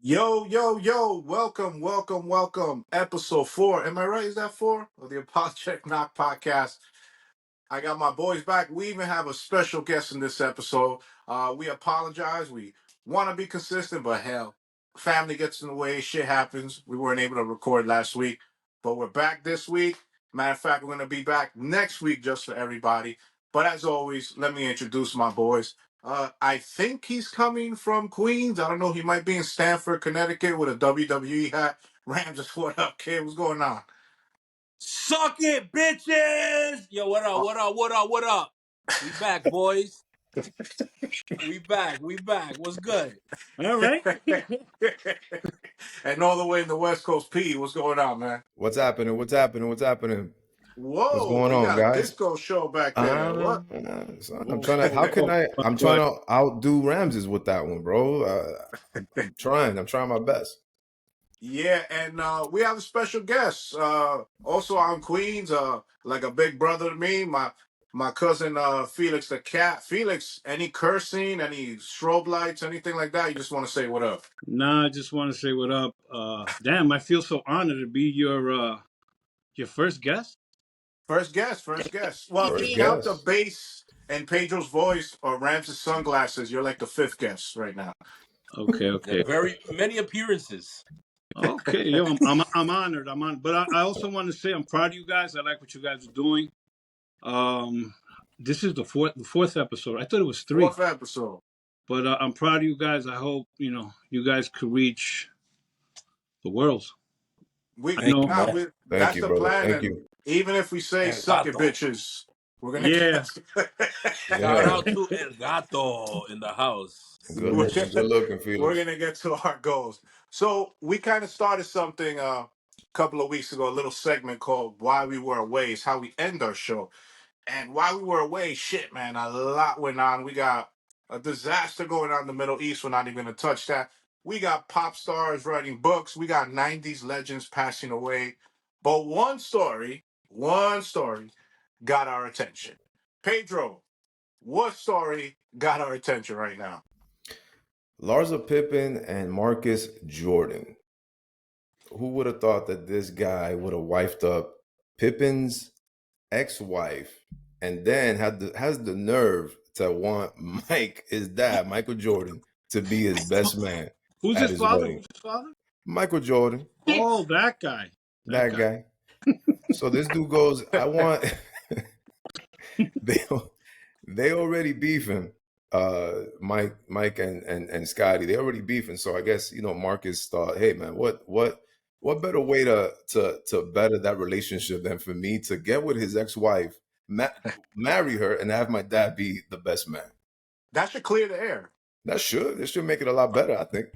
Yo, yo, yo, welcome, welcome, welcome. Episode 4. Am I right? Is that 4? Of the Apologetic Knock podcast. I got my boys back. We even have a special guest in this episode. We apologize. We want to be consistent, but hell, family gets in the way. Shit happens. We weren't able to record last week, but we're back this week. Matter of fact, we're going to be back next week just for everybody. But as always, let me introduce my boys. I think he's coming from Queens. I don't know. He might be in Stamford, Connecticut with a WWE hat. Rams, what up, kid? What's going on? Suck it, bitches! Yo, what up, what up, what up, what up? We back, boys. We back. What's good? All right. And all the way in the West Coast, P. What's going on, man? What's happening? What's happening? What's happening? What's Whoa, going we on, got a guys? disco show back there. What? Son, I'm trying to. How can I? I'm trying to outdo Ramses with that one, bro. I'm trying. I'm trying my best. Yeah, and we have a special guest. Also on Queens, like a big brother to me, my cousin Felix the cat. Felix, any cursing, any strobe lights, anything like that? You just want to say what up? Nah, I just want to say what up. Damn, I feel so honored to be your first guest. First guest, first guest. Well, if you First count the guess. bass and Pedro's voice or Ramses' sunglasses, you're like the fifth guest right now. Okay. Very many appearances. Okay, yo, I'm honored. I'm on, but I also want to say I'm proud of you guys. I like what you guys are doing. This is the fourth episode. I thought it was 3, Fourth episode. but I'm proud of you guys. I hope you guys could reach the world. We, I know. nah, Man. we Thank that's you, the brother. plan. Thank And you. even if we say El suck it, Gato. bitches, we're gonna Yeah. Shout Yeah. out to El Gato in the house. Good we're looking. gonna, Good looking, we're Felix. gonna get to our goals. So we kind of started something a couple of weeks ago, a little segment called "Why We Were Away." Is how we end our show. And while we were away, shit, man, a lot went on. We got a disaster going on in the Middle East. We're not even going to touch that. We got pop stars writing books. We got 90s legends passing away. But one story got our attention. Pedro, what story got our attention right now? Larsa Pippen and Marcus Jordan. Who would have thought that this guy would have wifed up Pippen's ex-wife and then has the nerve to want his dad, Michael Jordan, to be his best man Who's at his his father? wedding? Who's his father? Michael Jordan, Oh, that guy. that guy. So this dude goes, I want they they already beefing. Mike and Scotty, they already beefing. So I guess Marcus thought, hey man, what better way to better that relationship than for me to get with his ex-wife, marry her, and have my dad be the best man. That should clear the air. This should make it a lot better, I think.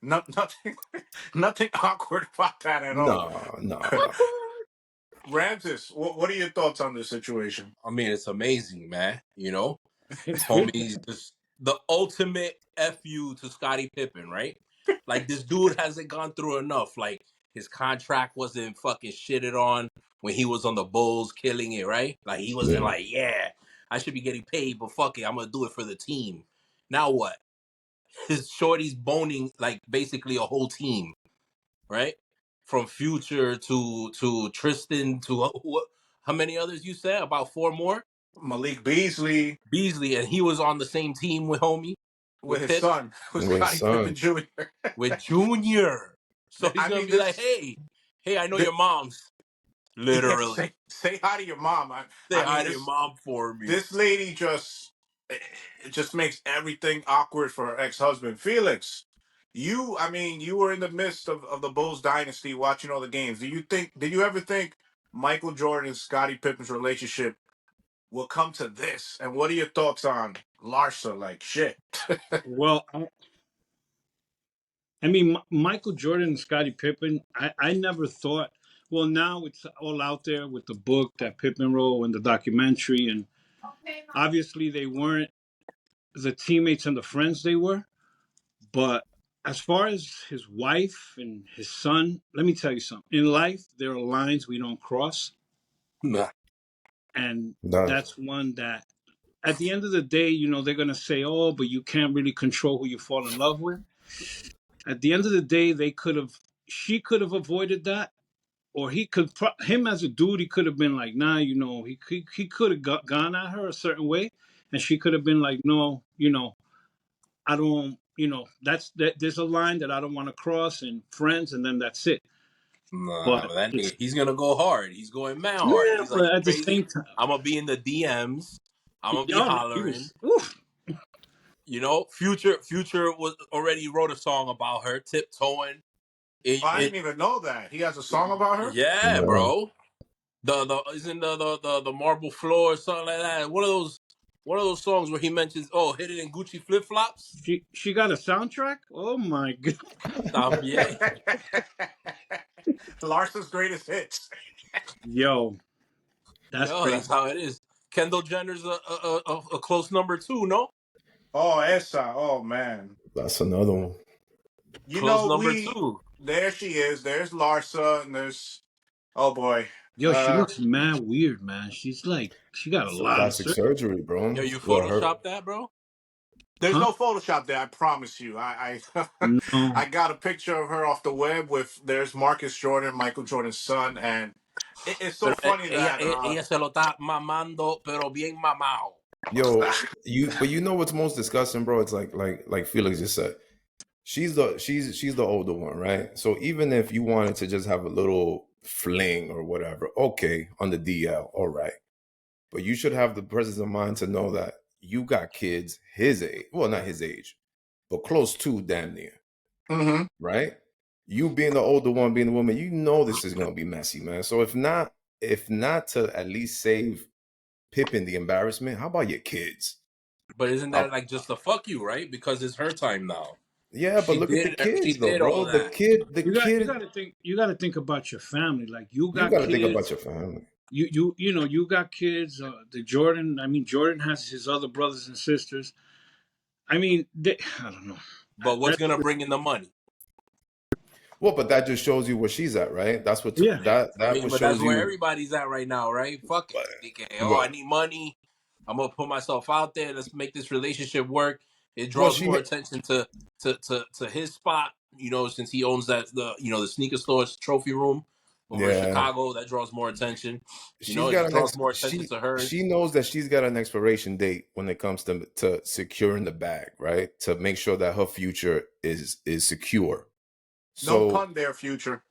No, nothing, nothing awkward about that at all. No. Ramses, what are your thoughts on this situation? I mean, it's amazing, man. Homie's just the ultimate FU to Scottie Pippen, right? Like, this dude hasn't gone through enough. Like, his contract wasn't fucking shitted on when he was on the Bulls killing it, right? Like, he wasn't Yeah. like, yeah, I should be getting paid, but fuck it, I'm gonna do it for the team. Now what? His shorty's boning, like, basically a whole team, right? From Future to Tristan to how many others you said? About 4 more? Malik Beasley Beasley, and he was on the same team with homie, with with his Pip, son, with With his Scottie Pippen son. Jr. with Junior. So he's I gonna mean, be like, this. hey, I know Th- your mom's. yeah, Literally. say hi to your mom. Say I mean, hi to your mom for me. this lady it just makes everything awkward for her ex husband, Felix. I mean, you were in the midst of the Bulls dynasty, watching all the games. Did you ever think Michael Jordan and Scottie Pippen's relationship will come to this? And what are your thoughts on Larsa? Like shit. Well, I mean, Michael Jordan and Scottie Pippen, I never thought, well, now it's all out there with the book that Pippen wrote and the documentary. And obviously, they weren't the teammates and the friends they were. But as far as his wife and his son, let me tell you something. In life, there are lines we don't cross. Nah. And Done. that's one that, at the end of the day, they're going to say, oh, but you can't really control who you fall in love with. At the end of the day, she could have avoided that, or him as a dude, he could have been like, nah, he could have gone at her a certain way, and she could have been like, no, I don't, there's a line that I don't want to cross, and friends, and then that's it. Nah, But but that nigga, he's gonna go hard. He's going mad hard. yeah, He's like, but you at the crazy? same time, I'm gonna be in the DMs. I'm gonna be y'all know, he hollering. was, oof. Future was already wrote a song about her tiptoeing. Oh, I It, didn't even know that. He has a song about her? yeah, Yeah. bro. The isn't the marble floor or something like that. One of those songs where he mentions, oh, hit it in Gucci flip flops. She got a soundtrack. Oh my god, Yeah, Larson's greatest hits. yo, that's yo, that's crazy. how it is. Kendall Jenner's a close number two, no? Oh, Esa. Oh, man. That's another one. You Close know, number two. there she is. There's Larsa, and there's, oh boy. Yo, she looks mad weird, man. She got a Some lot of plastic surgery. surgery, bro. Yo, you Well, her. photoshopped that, bro? There's Huh? no Photoshop there, I promise you. No. I got a picture of her off the web with there's Marcus Jordan, Michael Jordan's son, and it's so Pero funny that ella se lo está mamando, pero bien mamado. Yo, but you know what's most disgusting, bro? It's like Felix just said. She's the older one, right? So even if you wanted to just have a little fling or whatever, okay, on the DL, all right. But you should have the presence of mind to know that you got kids his age. Well, not his age, but close to damn near, hmm right? You being the older one, being the woman, you know this is gonna be messy, man. So if not to at least save Pippen the embarrassment, how about your kids? But isn't Uh, that like just a fuck you, right? Because it's her time now. yeah, but look at the She kids though, did all bro. The that. kid, the You kid. gotta think about your family. Like you You got got to think about kids. your family. You got kids. The Jordan. I mean, Jordan has his other brothers and sisters. I mean, I don't know. But what's That's gonna bring in the money? Well, but that just shows you where she's at, right? That's what yeah. I that mean, what but that's shows where you. everybody's at right now, right? Fuck it. But Oh, I what? need money. I'm gonna put myself out there. Let's make this relationship work. It Well, draws more attention to his spot, since he owns the sneaker store's trophy room over in yeah. Chicago. That draws more attention. She's got It an draws ex. more attention to hers. She knows that she's got an expiration date when it comes to securing the bag, right? To make sure that her future is secure. No So pun there, future.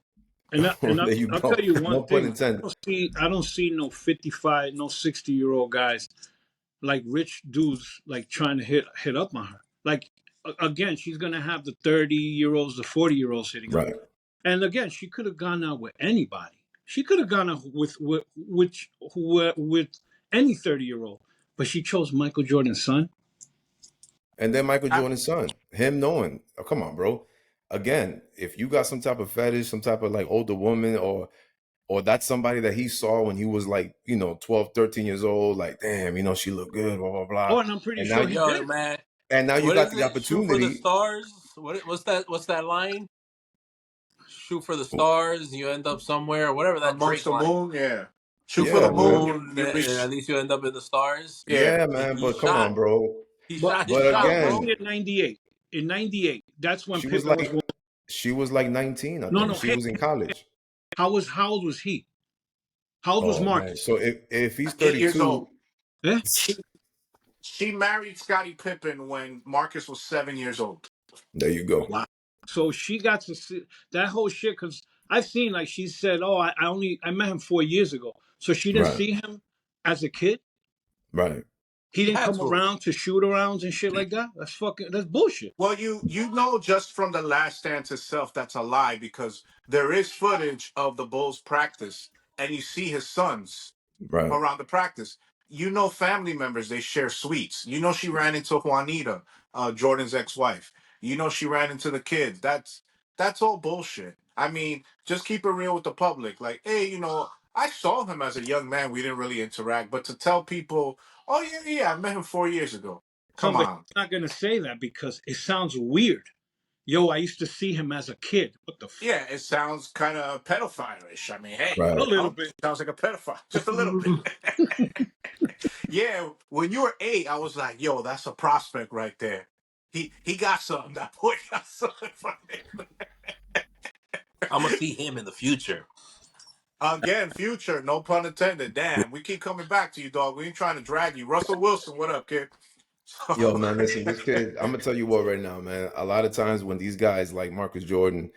there you I'll tell go. you No one pun thing. intended. I don't see no 55, no 60-year-old guys like rich dudes like trying to hit up on her. Like again, she's gonna have the 30-year-olds, the 40-year-olds hitting up. Right. And again, she could have gone out with anybody. She could have gone out with any 30-year-old, but she chose Michael Jordan's son. And then Michael I, Jordan's son, him knowing, oh, come on, bro. Again, if you got some type of fetish, some type of like older woman, or that's somebody that he saw when he was like, 12, 13 years old, like, damn, she looked good, blah, blah, blah. Oh, and I'm pretty And sure he Yo, did. man, now you what got is the it? Shoot for the opportunity. stars. What's that line? Shoot for the stars. You end up somewhere. Whatever that amongst Drake the line. moon, yeah. Shoot Shoot for for the the Yeah, moon, man. moon, you and reach. at least you end up in the stars. Yeah. Yeah, And man. he But come shot. on, bro. He But shot his But that shot, was bro. again, only in '98. In '98, that's when she was Pippen was like born. she was like 19, I No, think. no. She Hey, was in college. how old was he? How old was Oh man. Marcus? So if he's 8 years 32, old. Eh? She married Scottie Pippen when Marcus was 7 years old. there you go. Wow. So she got to see that whole shit because I've seen like she said, "Oh, I met him 4 years ago." So she didn't Right, see him as a kid. right. He She didn't had come to. around to shoot arounds and shit like that. That's bullshit. Well, you know just from the last dance itself that's a lie because there is footage of the Bulls practice and you see his sons Right. around the practice. You know family members, they share suites. You know she ran into Juanita, Jordan's ex-wife. You know she ran into the kids. That's all bullshit. I mean, just keep it real with the public. Like, hey, I saw him as a young man. We didn't really interact, but to tell people, oh yeah, I met him 4 years ago. No, Come but on. he's not gonna say that because it sounds weird. Yo, I used to see him as a kid. What the fuck? Yeah, it sounds kind of pedophile-ish. I mean, hey, A Right. little bit. sounds like a pedophile, just a little bit. Yeah, when you were 8, I was like, yo, that's a prospect right there. He got something. That boy got something from it. I'm gonna see him in the future. Again, future, no pun intended. Damn, we keep coming back to you, dog. We ain't trying to drag you. Russell Wilson, what up, kid? Yo, So, man, listen, this kid, I'm gonna tell you what right now, man. A lot of times when these guys like Marcus Jordan,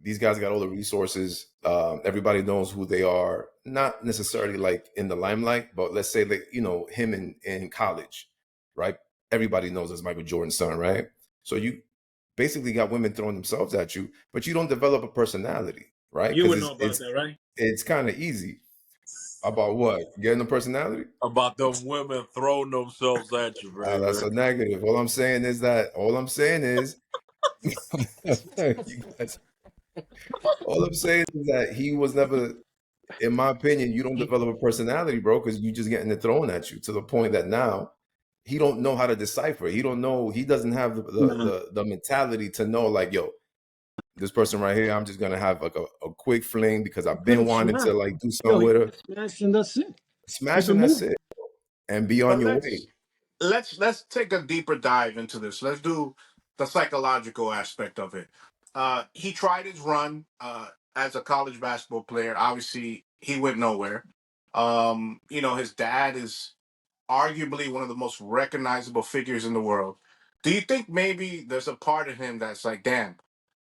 these guys got all the resources. Everybody knows who they are, not necessarily like in the limelight, but let's say that, him in college, right? Everybody knows as Michael Jordan's son, right? So you basically got women throwing themselves at you, but you don't develop a personality, right? You Because would it's know about it's that, right? it's kind of easy. About what? Getting a personality? About them women throwing themselves at you, That's baby. a negative. All I'm saying is you guys, all I'm saying is that he was never, in my opinion, you don't develop a personality, bro, because you just getting it thrown at you to the point that now he don't know how to decipher. He don't know. He doesn't have No. the mentality to know, like, yo, this person right here, I'm just gonna have like a quick fling because I've been Okay, wanting smash. to like do Yo, something he with her. smashed and that's it. Keep Smash it and that's moving. it, and be on but your way. let's take a deeper dive into this. Let's do the psychological aspect of it. He tried his run as a college basketball player. Obviously, he went nowhere. His dad is arguably one of the most recognizable figures in the world. Do you think maybe there's a part of him that's like, damn,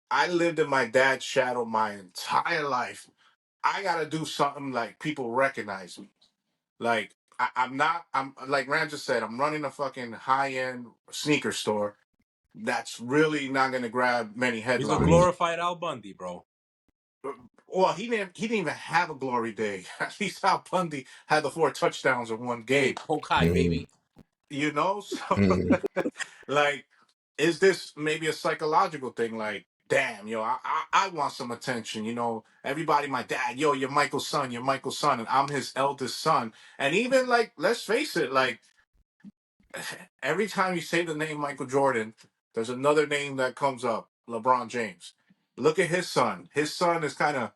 I lived in my dad's shadow my entire life. I gotta do something like people recognize me. Like I'm not. I'm like Rand just said. I'm running a fucking high end sneaker store. That's really not gonna grab many He's a headlines. glorified Al Bundy, bro. Well, he didn't. He didn't even have a glory day. At least Al Bundy had the 4 touchdowns in one Hey, game. poke high, Mhm, baby. So mhm. like, is this maybe a psychological thing? Like, damn, I want some attention. Everybody, my dad, you're Michael's son, and I'm his eldest son. And even like, let's face it, like every time you say the name Michael Jordan, there's another name that comes up, LeBron James. Look at his son. His son is kind of,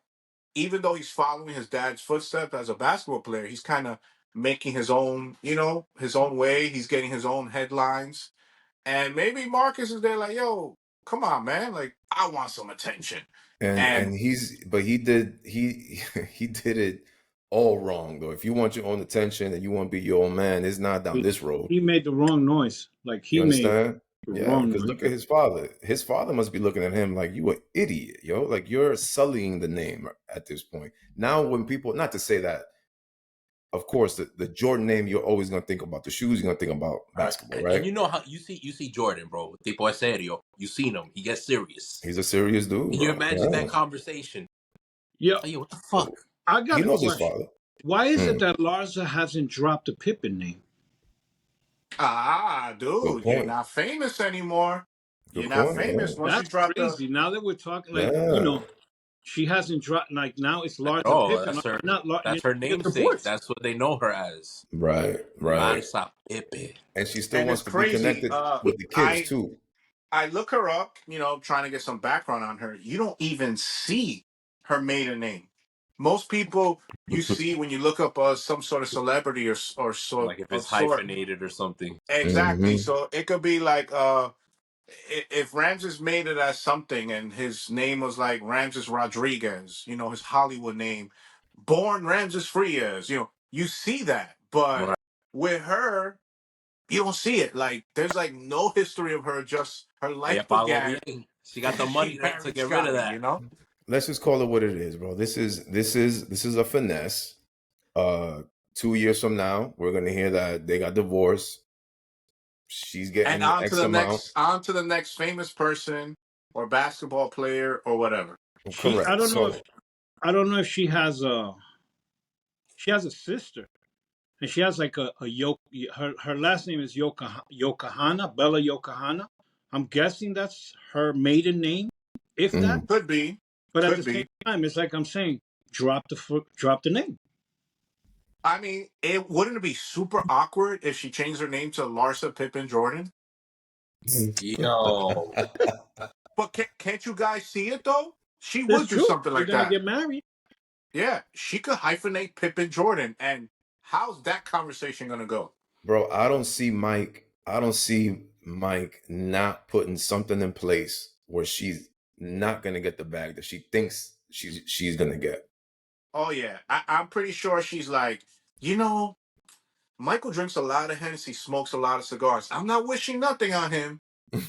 even though he's following his dad's footsteps as a basketball player, he's kind of making his own, his own way. He's getting his own headlines. And maybe Marcus is there like, yo, come on, man. Like, I want some attention. And But he he did it all wrong though. If you want your own attention and you want to be your own man, it's not down He, this road. he made the wrong noise. Like You he made understand? the Yeah, wrong because noise. look at his father. His father must be looking at him like you an idiot, yo. Like you're sullying the name at this point. Now, when people, not to say that, of course, the Jordan name, you're always gonna think about the shoes. You're gonna think about Right. basketball, And right? you know how you see Jordan, bro. Tipo es serio. You seen him. He gets serious. He's a serious dude, Can you bro. imagine that Yeah. conversation? Yeah, Hey, what the fuck? I got He a knows his question. father. Why is it Mm, that Larsa hasn't dropped the Pippen name? good dude, you're point. not famous anymore. You're Good not point. famous once you That's drop the. crazy. Now that we're talking, like, Yeah. she hasn't dropped. Like now it's Larsa Oh, Pippen. Not that's her She gets namesake. divorced. That's what they know her as. Right. Right. Larsa Pepe. And she still And wants it's to be crazy. connected with the kids too. I look her up, trying to get some background on her. You don't even see her maiden name. Most people you see when you look up some sort of celebrity or sort Like if it's of sort. hyphenated or something. Exactly. Hmm. So it could be like if Ramses made it as something and his name was like Ramses Rodriguez, his Hollywood name, born Ramses Frias, you see that. But Right. with her, you don't see it. Like there's like no history of her. Just her Ella life pagó began, bien. She got and the she money to married get rid of Scotty. that. Let's just call it what it is, bro. This is a finesse. 2 years from now, we're gonna hear that they got divorced. She's And getting X amount. on to the next famous person or basketball player or whatever. I Correct. don't know So if she has a sister, and she has like a Yoke. Her last name is Yokohana, Bella Yokohana. I'm guessing that's her maiden name, if that. mhm. Could be, But at the could same be. time, it's like I'm saying, drop the name. I mean, it wouldn't it be super awkward if she changed her name to Larsa Pippen Jordan? Yo. But can't you guys see it though? She That's would do true. something They're like gonna that. get married. Yeah, she could hyphenate Pippen Jordan, and how's that conversation gonna go? Bro, I don't see Mike not putting something in place where she's not gonna get the bag that she thinks she's gonna get. Oh yeah, I'm pretty sure she's like, you know, Michael drinks a lot of Hennessy, smokes a lot of cigars. I'm not wishing nothing on him,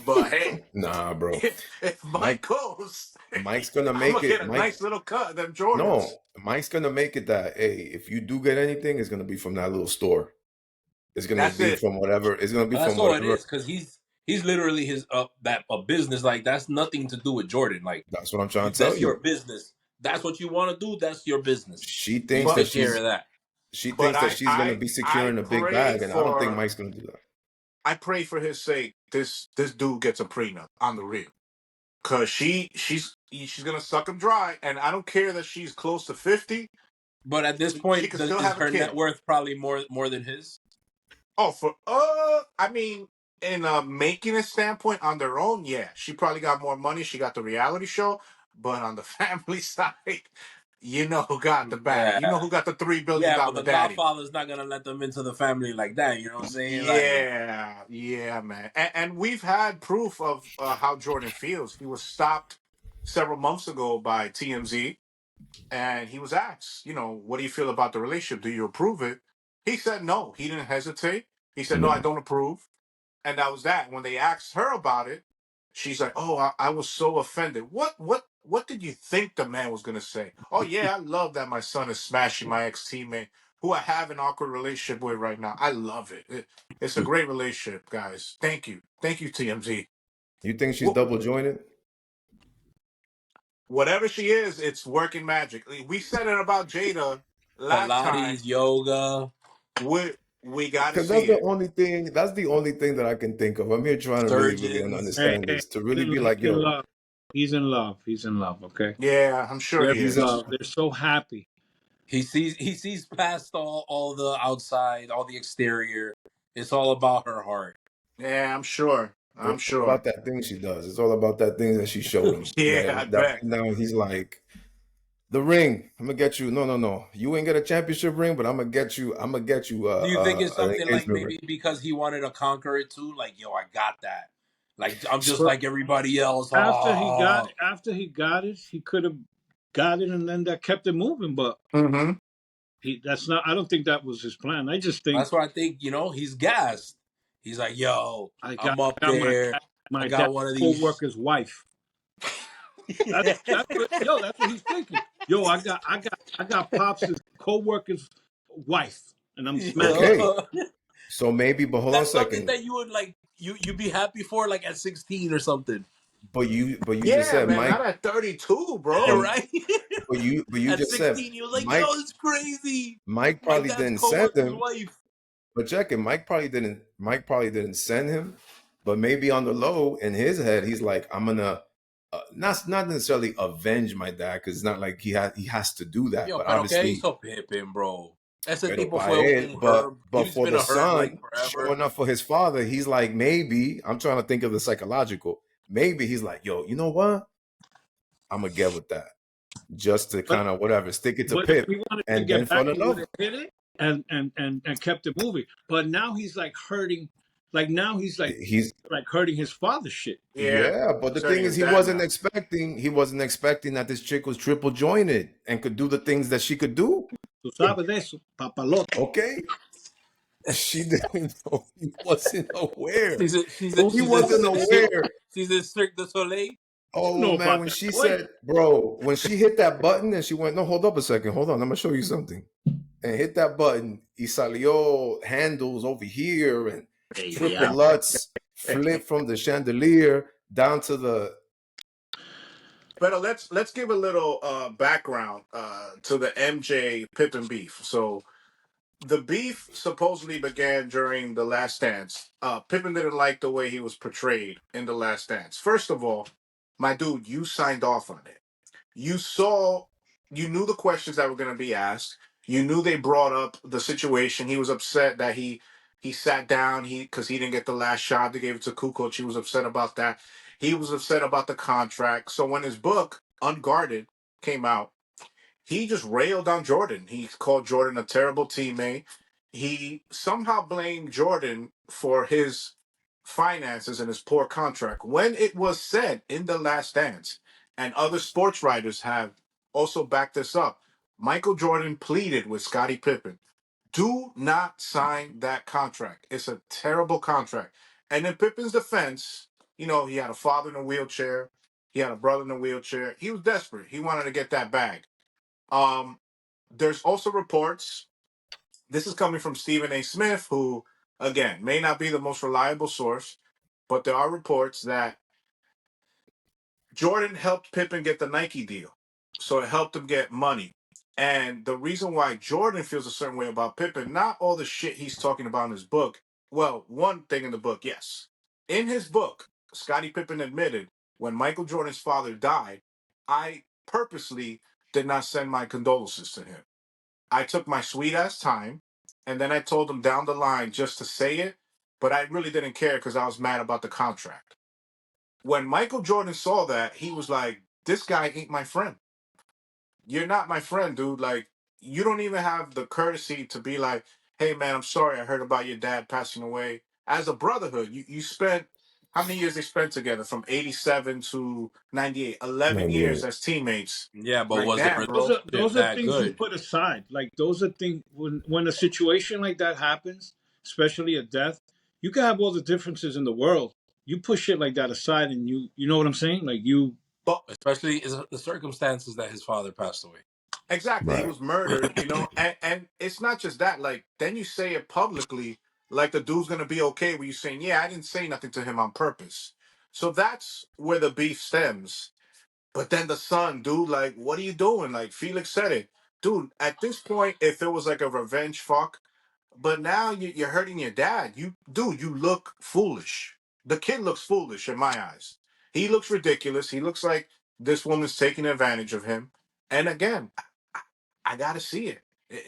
but hey, Nah, bro. if Mike Mike goes, Mike's gonna I'm make gonna get it. a Mike, nice little cut of them Jordans. no, Mike's gonna make it that hey, if you do get anything, it's gonna be from that little store. It's gonna That's be it. from whatever. It's gonna be That's from all it whatever. is, because he's literally his that a business, like that's nothing to do with Jordan. Like That's what I'm trying to tell that's your you. business. That's what you want to do. That's your business. She You thinks But that take care of that. she but thinks that she's gonna be I securing a big pray bag, and I don't think for Mike's gonna do that. I pray for his sake. This dude gets a prenup on the real, cause she's gonna suck him dry, and I don't care that she's close to 50. But at this She point, could still is have a her net kid. worth probably more than his? Oh, for I mean, in a making a standpoint on their own, yeah, she probably got more money. She got the reality show, but on the family side, you know who got the bag. You know Yeah, who got the $3 billion yeah. But the daddy. Godfather's not gonna let them into the family like that. You know what I'm saying? Like, Yeah, yeah, man. And we've had proof of how Jordan feels. He was stopped several months ago by TMZ, and he was asked, you know, what do you feel about the relationship? Do you approve it? He said no. He didn't hesitate. He said, no, I No, don't approve. And that was that. When they asked her about it, she's like, "Oh, I was so offended. What did you think the man was gonna say? Oh yeah, I love that my son is smashing my ex teammate, who I have an awkward relationship with right now. I love it. It's a great relationship, guys. Thank you, TMZ. you think she's double jointed? Whatever she is, it's working magic. We said it about Jada last time. Pilates, yoga, We we got to Because see that's the it. only thing. That's the only thing that I can think of. I'm here trying to really surgeons. Hey, understand hey, this. To really be he's like, in yo, love. He's in love. He's in love. Okay, Yeah, I'm sure they're he in he's is. love. They're so happy. He sees past all the outside, all the exterior. It's all about her heart. Yeah, I'm sure. I'm it's sure. about that thing she does. It's all about that thing that she showed him. Yeah, I That bet. right now he's like, the ring. I'm gonna get you. No, no, no. You ain't get a championship ring, but I'm gonna get you. I'm gonna get you Do you think it's an something like engagement ring. maybe because he wanted to conquer it too? Like, yo, I got that. Like, I'm just But like everybody else. after Oh, he got it, he could have got it, and then that kept it moving. But Mm-hmm. that's not. I don't think that was his plan. I just think that's what I think. He's gassed. He's like, yo, I'm up I got there. I my dad got one of these. co-worker's wife. That's that's what he's thinking. Yo, I got Pops' co-worker's wife, and I'm smashing. Okay, so maybe, but hold on a That's something second. that you would like. You'd be happy for, like at 16 or something, But you just Yeah, said man, Mike. not at 32, bro. right? But you At just said 16, you was like, yo, Mike. it's crazy. Mike My probably dad's didn't send co-worker's him. wife. But check it, Mike probably didn't. Mike probably didn't send him, but maybe on the low in his head, he's like, I'm gonna not necessarily avenge my dad because it's not like he has to do that. Yo, But pero ¿qué obviously, hizo Pippen, bro? Ese pero tipo para fue él, un but herb. but He's for been the a herb like son, forever. showing up for his father, he's like maybe I'm trying to think of the psychological. Maybe he's like, yo, you know what? I'm gonna get with that just to But kind of whatever stick it to but if Pip, he wanted to and then get fall back, in he would love. have hit it and kept it moving. But now he's like hurting. Like now he's He's like hurting his father's shit. Yeah, Yeah, but the he's thing hurting is, his dad now. he wasn't expecting that this chick was triple jointed and could do the things that she could do. Tú sabes de eso, papalote. Okay, she didn't know. He wasn't aware. She's a, she's a, Tú He she's a, wasn't she, aware. she's a Cirque du Soleil. Oh know man, about when that. she Wait, said, "Bro," when she hit that button and she went, "No, hold up a second, hold on, I'm gonna show you something," and hit that button, y salió handles over here and triple yeah. lutz flip from the chandelier down to the. But let's give a little background to the MJ Pippen beef. So the beef supposedly began during the Last Dance. Pippen didn't like the way he was portrayed in the Last Dance. First of all, my dude, you signed off on it. You saw, you knew the questions that were going to be asked. You knew they brought up the situation. He was upset that he sat down because he didn't get the last shot. They gave it to Kukoc. He was upset about that. He was upset about the contract. So when his book Unguarded came out, he just railed on Jordan. He called Jordan a terrible teammate. He somehow blamed Jordan for his finances and his poor contract. When it was said in The Last Dance, and other sports writers have also backed this up, Michael Jordan pleaded with Scottie Pippen, do not sign that contract. It's a terrible contract. And in Pippen's defense, you know, he had a father in a wheelchair, he had a brother in a wheelchair. He was desperate. He wanted to get that bag. Um, there's also reports, this is coming from Stephen A. Smith, who, again, may not be the most reliable source, but there are reports that Jordan helped Pippen get the Nike deal. So it helped him get money. And the reason why Jordan feels a certain way about Pippen, not all the shit he's talking about in his book. Well, one thing in the book, yes. In his book, Scottie Pippen admitted when Michael Jordan's father died, I purposely did not send my condolences to him. I took my sweet ass time and then I told him down the line just to say it, but I really didn't care because I was mad about the contract. When Michael Jordan saw that, he was like, this guy ain't my friend. You're not my friend, dude. Like, you don't even have the courtesy to be like, hey, man, I'm sorry. I heard about your dad passing away. As a brotherhood, you spent, how many years they spent together from 87 to 98? 11 years 98. as teammates. Yeah, but Like, was the damn, bro. relationship Those are that things you good? put aside. Like those are things when a situation like that happens, especially a death, you can have all the differences in the world. You put shit like that aside, and you know what I'm saying? Like you, But Especially the circumstances that his father passed away. exactly, he Right. was murdered, you know, and it's not just that. Like, then you say it publicly, like the dude's gonna be okay with you saying, "Yeah, I didn't say nothing to him on purpose." So that's where the beef stems. But then the son, dude, like, what are you doing? Like, Felix said it, dude. At this point, if it was like a revenge fuck, but now you're hurting your dad. You, dude, you look foolish. The kid looks foolish in my eyes. He looks ridiculous. He looks like this woman's taking advantage of him. And again, I gotta see it.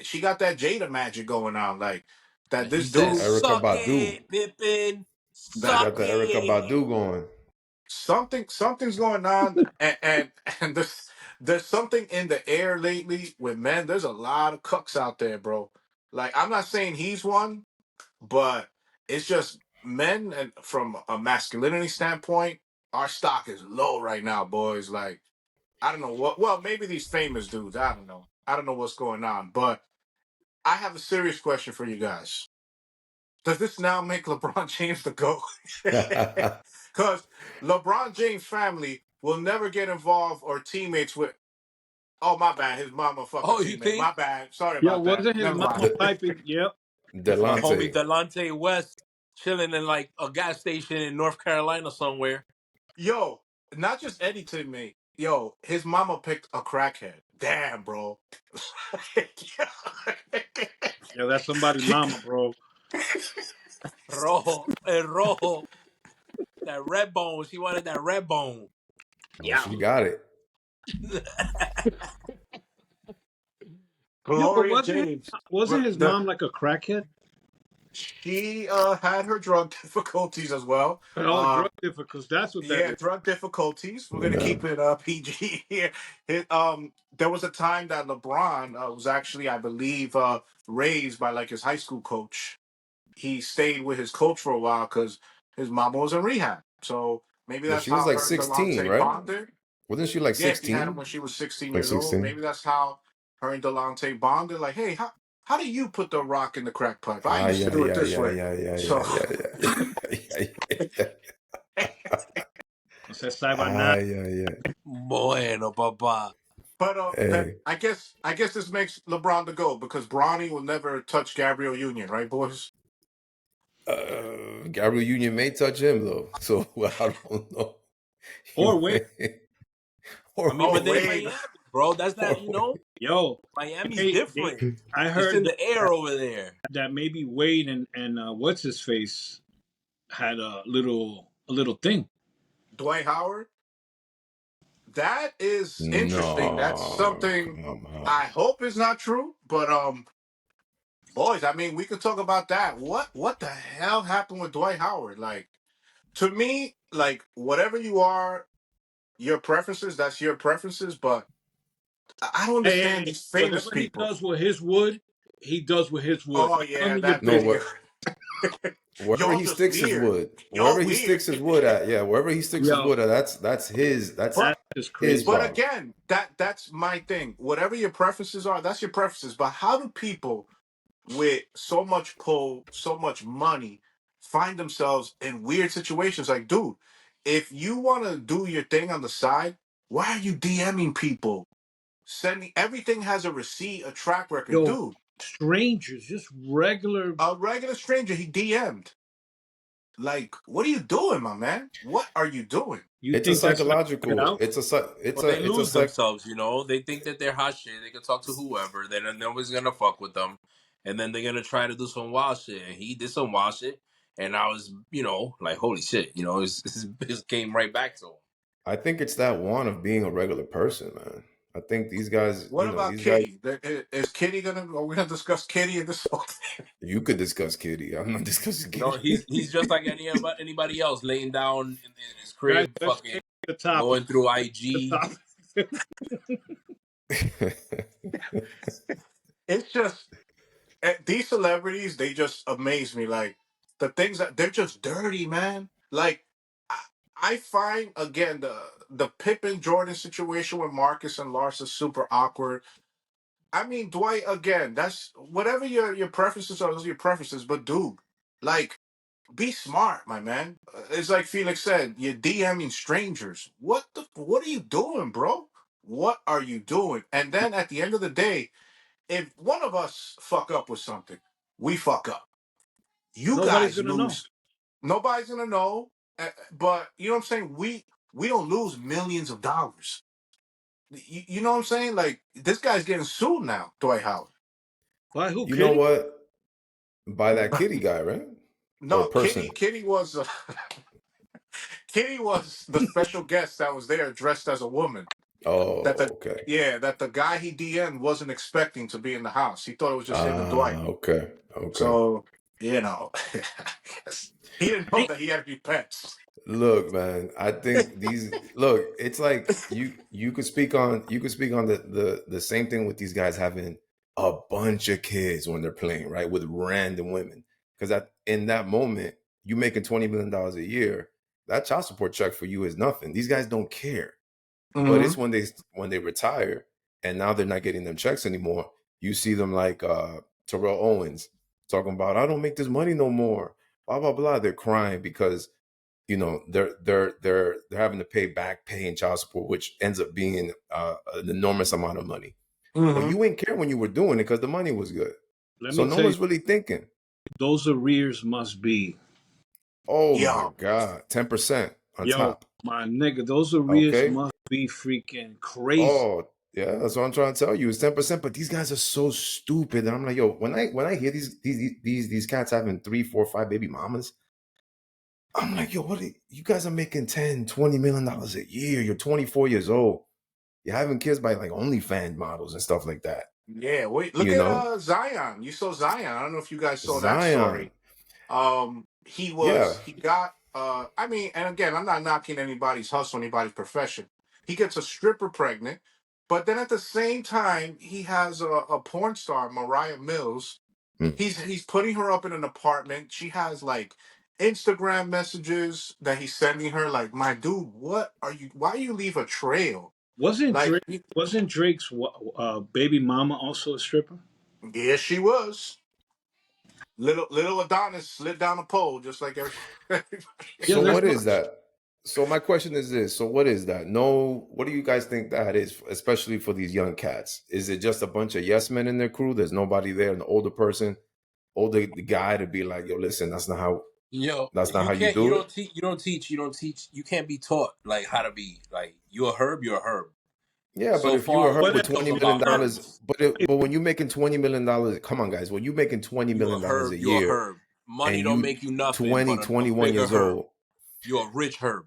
She got that Jada magic going on, like that. And he This says, That dude, Erica "Suck Badu. it, Pippin, She that suck got the Erica it." Badu going. something's going on, and there's something in the air lately with men. There's a lot of cucks out there, bro. Like, I'm not saying he's one, but it's just men, and from a masculinity standpoint, our stock is low right now, boys. Like, I don't know what. Well, maybe these famous dudes. I don't know. I don't know what's going on, but I have a serious question for you guys. Does this now make LeBron James the GOAT? Because LeBron James' family will never get involved or teammates with. Oh, my bad. His mama fucking Oh, you teammate. think My bad. Sorry yo, about that. wasn't his Never mama mind. De- piping? Yep. my homie Delante. Delonte West chilling in like a gas station in North Carolina somewhere? Yo, not just Eddie teammate. Yo, his mama picked a crackhead. Damn, bro. Yeah, that's somebody's mama, bro. Rojo, el Rojo, that red bone. She wanted that red bone. Well, Yeah. she got it. Yo, but Gloria James. wasn't his The mom like a crackhead? She had her drug difficulties as well. Oh, drug difficulties. That's what that Yeah, is. drug difficulties. We're gonna Yeah. keep it PG here. There was a time that LeBron was actually, I believe, raised by like his high school coach. He stayed with his coach for a while because his mama was in rehab. So maybe But that's she was how like her and 16, Delonte right? bonded. Wasn't she like Yeah, he had him 16? when she was 16 Like years old. 16? Maybe that's how her and Delonte bonded. Like, hey, how do you put the rock in the crack pipe? I Ah, used to yeah, do it yeah, this yeah, way. yeah, yeah, So, yeah, yeah, yeah, yeah, yeah. O sea, Saibana. Ah, yeah, yeah. Bueno, papá. but that Hey, I guess this makes LeBron the GOAT because Bronny will never touch Gabriel Union, right, boys? Gabriel Union may touch him though, so I don't know. He Or wait, may, I or mean, Oh, but they Wade, Wade. Miami, bro. That's or that. Wade. yo, Miami's they different. I It's heard in the air over there. that maybe Wade and what's his face had a little thing. Dwight Howard. That is interesting. That's No, something come on. I hope is not true. But boys, I mean, we could talk about that. What the hell happened with Dwight Howard? Like, to me, like, whatever you are, your preferences, that's your preferences. But I don't Hey, hey, understand hey, these famous whatever he people. does with his wood, he does with his wood. Oh None yeah, of your that No, business. video. what? Wherever Y'all he just sticks his weird. wood. Wherever Y'all he weird. sticks his wood at, yeah, wherever he sticks his Yo, wood at, that's But that is his crazy. but problem. again, that's my thing. Whatever your preferences are, that's your preferences. But how do people with so much pull, so much money, find themselves in weird situations? Like, dude, if you want to do your thing on the side, why are you DMing people? Sending everything has a receipt, a track record, Yo, dude. strangers, just regular. A regular stranger he DM'd. Like, what are you doing, my man? What are you doing? You It's a think that's not gonna get psychological. out? It's Well, they a lose psych. themselves, you know. They think that they're hot shit. They can talk to whoever. Then nobody's gonna fuck with them, and then they're gonna try to do some wild shit. And he did some wild shit, and I was, like, holy shit, it came right back to him. I think it's that one of being a regular person, man. I think these guys, What about these guys. Kitty? Is Kitty gonna? Are we gonna discuss Kitty in this? You could discuss Kitty. I'm not discussing No, Kitty. he's just like anybody else, laying down in his Guys, crib, let's fucking get to the topic. going through The IG. topic. It's just these celebrities. They just amaze me. Like the things that they're just dirty, man. Like I, I find again the Pippen Jordan situation with Marcus and Lars is super awkward. I mean, Dwight, again, that's whatever your preferences are, those are your preferences. But dude, like, be smart, my man. It's like Felix said, you're DMing strangers. What are you doing, bro? What are you doing? And then at the end of the day, if one of us fuck up with something, we fuck up. You Nobody's guys gonna know. lose. Nobody's gonna know. But you know what I'm saying? We don't lose millions of dollars. You know what I'm saying? Like this guy's getting sued now, Dwight Howard. By who? You know Kitty? what? By that Kitty guy, right? Or No, person. Kitty was Kitty was the special guest that was there dressed as a woman. That Oh, the okay. Yeah, that the guy he DM'd wasn't expecting to be in the house. He thought it was just him and Dwight. Okay. Okay. So, you know, he didn't know that he had to be pets. Look, man, I think it's like you could speak on the same thing with these guys having a bunch of kids when they're playing, right? With random women. Because in that moment, you making $20 million a year, that child support check for you is nothing. These guys don't care. But Mm-hmm. it's when they retire and now they're not getting them checks anymore. You see them like Terrell Owens talking about, I don't make this money no more. Blah blah blah. They're crying because they're having to pay back pay and child support, which ends up being an enormous amount of money. But Mm-hmm. you ain't care when you were doing it because the money was good. Let So me no tell you, one's really thinking, those arrears must be. oh my Yo, God, 10% on Yo, top. my nigga, those arrears Okay. must be freaking crazy. Oh, yeah, that's what I'm trying to tell you. It's 10%, but these guys are so stupid. And I'm like, yo, when I hear these cats having 3, 4, 5 baby mamas, I'm like, yo, you guys are making 10, $20 million a year. You're 24 years old. You're having kids by like OnlyFans models and stuff like that. yeah. Wait, look You at know? Zion. You saw Zion. I don't know if you guys saw that Zion. story. He Yeah. was he got I mean, and again, I'm not knocking anybody's hustle, anybody's profession. He gets a stripper pregnant, but then at the same time, he has a porn star, Mariah Mills. Mm. He's putting her up in an apartment. She has like Instagram messages that he's sending her, like, my dude, what are you why you leave a trail? Wasn't Like, Drake? Wasn't Drake's baby mama also a stripper? yeah, she was. Little Adonis slid down a pole just like everybody. Yeah, So let's what go. is that? So my question is this. So what is that? No, what do you guys think that is, especially for these young cats? Is it just a bunch of yes men in their crew? There's nobody there, an older person, older the guy to be like, yo, listen, that's not You how you can't. do it. You don't teach. You can't be taught like how to be like you're a herb. You're a herb. Yeah, but So if you far, were hurt we Whatever. with know If about you're, herbs. but when you making $20 million, come on, guys, when you making twenty You a million dollars herb. a You a year herb. Money and don't you make you nothing, but 20, a 21 bigger years herb. old, You're a rich herb.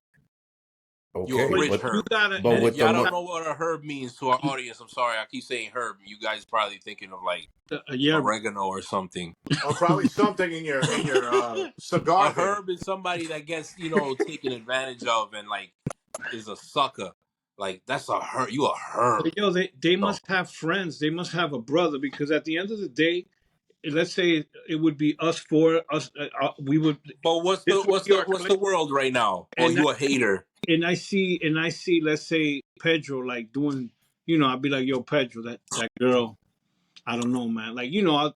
You're a okay, but rich you herb. gotta, but And you if with the y'all don't gotta know what a herb means to our audience, I'm sorry, I keep saying herb. You guys probably thinking of like yeah. oregano or something. Or probably something in your A cigar there. herb is somebody that gets, taken advantage of and like is a sucker. Like that's a herb. You a herb. Yo, they So must have friends. They must have a brother because at the end of the day, let's say it would be us four, us. We would. But This would be our what's clique. the world right now? Or And you a hater? I see, let's say Pedro like doing, I'd be like, yo, Pedro, that girl, I don't know, man. Like,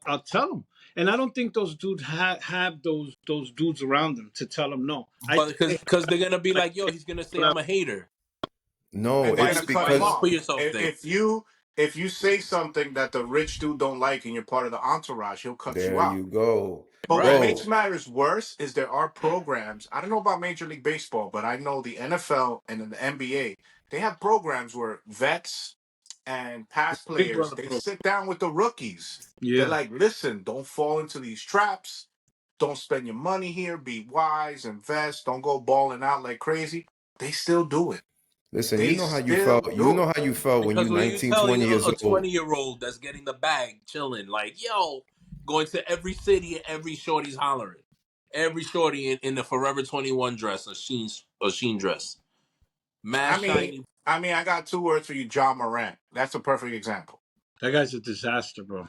I'll tell him, and I don't think those dudes have those dudes around them to tell them no. I But think they because they're gonna be like, like, yo, he's gonna say I'm a hater. No, And they're it's gonna cut Why him you because off. put yourself there? If you say something that the rich dude don't like and you're part of the entourage, he'll cut you there out. you go, But what Right. makes bro. matters worse is there are programs. I don't know about Major League Baseball, but I know the NFL and the NBA, they have programs where vets and past Big players, Brother they program. sit down with the rookies. They're Yeah, like, listen, don't fall into these traps. Don't spend your money here. Be wise, invest. Don't go balling out like crazy. They still do it. Listen, you They know how you still felt. You do know it. how you felt when Because you're when you 19, tell 20 years a old. 20-year-old that's getting the bag, chilling, like, yo, going to every city and every shorty's hollering. Every shorty in the Forever 21 dress, a sheen dress. I Mad mean, shiny. I got two words for you, John Morant. That's a perfect example. that guy's a disaster, bro.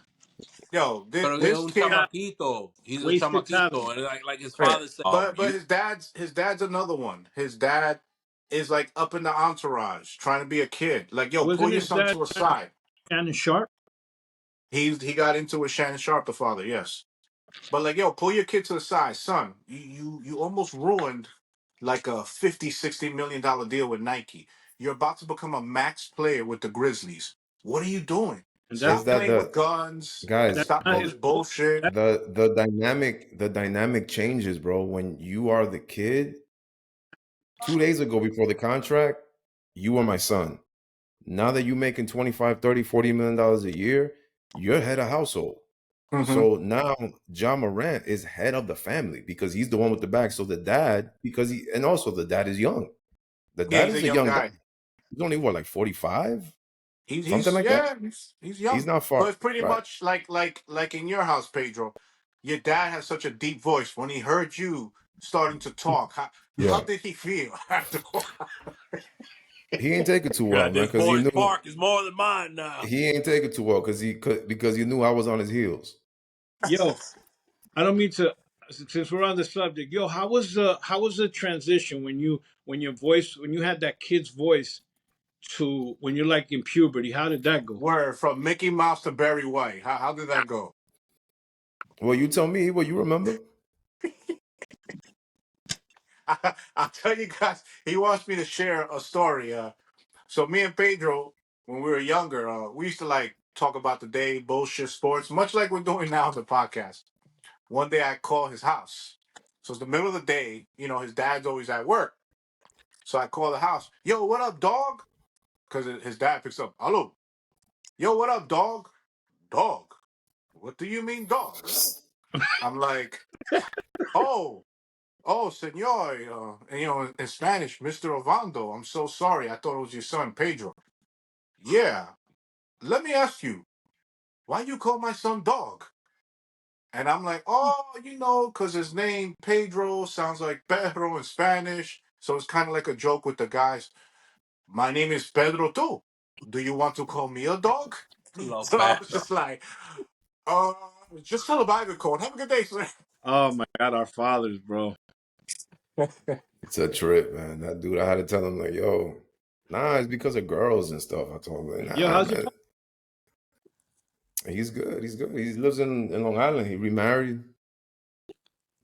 Yo, Pero es this un kid, chamaquito. He's a Wasted talent. chamaquito. And like his yeah, father said, but you his dad's another one. His dad is like up in the entourage, trying to be a kid. Like, yo, pull Wasn't your his son dad to a side. Shannon Sharp? He got into it with Shannon Sharp, the father, yes. But like, yo, pull your kid to the side, son. You almost ruined like a 50-60 million dollar deal with Nike. You're about to become a max player with the Grizzlies. What are you doing? And Is Stop that playing with the guns. that's guys? Stop not all his this fault. bullshit. That, The dynamic changes, bro. When you are the kid, 2 days ago before the contract, you were my son. Now that you're making 25, 30, $40 million a year, you're head of household. Hmm. So now John Morant is head of the family because he's the one with the bag. So the dad, and also the dad is young. The Yeah, dad he's a is a young young guy. guy. He's only what, like 45? He's Something he's like that. yeah, he's He's young. not But far. it's pretty Right. much like in your house, Pedro. Your dad has such a deep voice. When he heard you starting to talk, how Yeah. did he feel afterward? He ain't take it too well, got man, this because he boy's knew park is more than mine now. he ain't take it too well because he knew I was on his heels. yo, I don't mean to. Since we're on the subject, yo, how was the transition when you had that kid's voice to when you're like in puberty? How did that go? Word from Mickey Mouse to Barry White. How did that go? Well, you tell me what you remember. I'll tell you guys. He wants me to share a story. So me and Pedro, when we were younger, we used to like talk about the day, bullshit sports, much like we're doing now on the podcast. One day I call his house. So it's the middle of the day. His dad's always at work. So I call the house. Yo, what up, dog? Because his dad picks up. Hello. Yo, what up, dog? Dog. What do you mean, dog? I'm like, oh, senor. In Spanish, Mr. Ovando. I'm so sorry. I thought it was your son, Pedro. Yeah. Let me ask you, why you call my son dog? And I'm like, oh, because his name Pedro sounds like Pedro in Spanish. So it's kind of like a joke with the guys. My name is Pedro too. Do you want to call me a dog? Love So I was Pedro. just like, uh, just tell him I could call. Have a good day, sir. Oh my God, our fathers, bro. It's a trip, man. That dude, I had to tell him like, yo, nah, it's because of girls and stuff. I told him, Yo, nah, how's your man. He's good. He's good. He lives in Long Island. He remarried.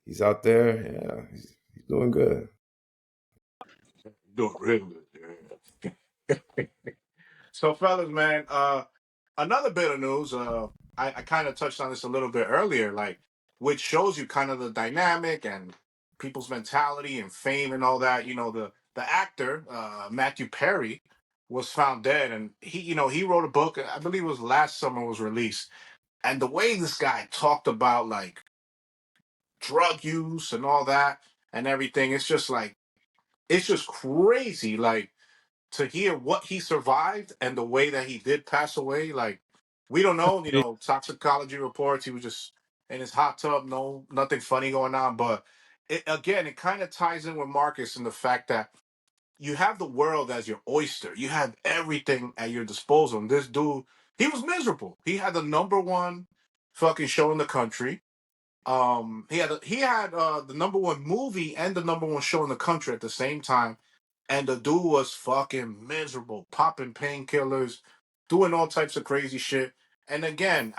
He's out there. Yeah, he's doing good. Doing real good. Yeah. So, fellas, man, another bit of news. I kind of touched on this a little bit earlier, like which shows you kind of the dynamic and people's mentality and fame and all that. The actor Matthew Perry was found dead, and he wrote a book. I believe it was last summer was released, and the way this guy talked about like drug use and all that and everything, it's just crazy. Like to hear what he survived and the way that he did pass away, like we don't know, toxicology reports, he was just in his hot tub, no nothing funny going on. But it kind of ties in with Marcus and the fact that you have the world as your oyster. You have everything at your disposal. And this dude, he was miserable. He had the number one fucking show in the country. He had the number one movie and the number one show in the country at the same time, and the dude was fucking miserable, popping painkillers, doing all types of crazy shit. And again,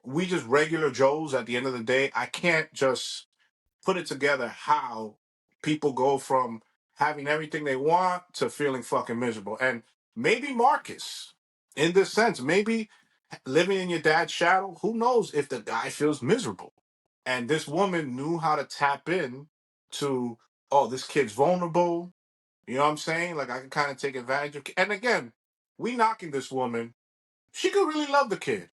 we just regular Joes at the end of the day. I can't just put it together how people go from having everything they want to feeling fucking miserable. And maybe Marcus, in this sense, maybe living in your dad's shadow, who knows if the guy feels miserable. And this woman knew how to tap in to, oh, this kid's vulnerable. You know what I'm saying? Like I can kind of take advantage of. And again, we knocking this woman. She could really love the kid.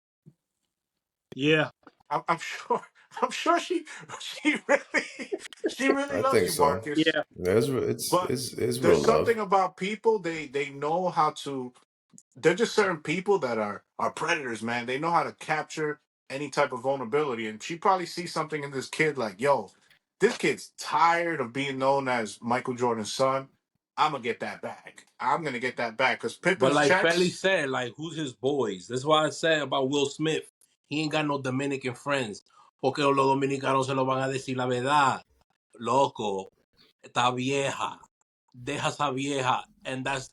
Yeah. I'm sure. I'm sure she really she really I loves think you, so. Marcus. Yeah. But It's there's real love. something about people they know how to. They're just certain people that are predators, man. They know how to capture any type of vulnerability, and she probably sees something in this kid like, yo, this kid's tired of being known as Michael Jordan's son. I'm gonna get that back. I'm gonna get that back because But Pippen's like Felly checks. said, like who's his boys? That's why I said about Will Smith. He ain't got no Dominican friends. Porque los dominicanos se lo van a decir la verdad. Loco, está vieja. Deja esa vieja. And that's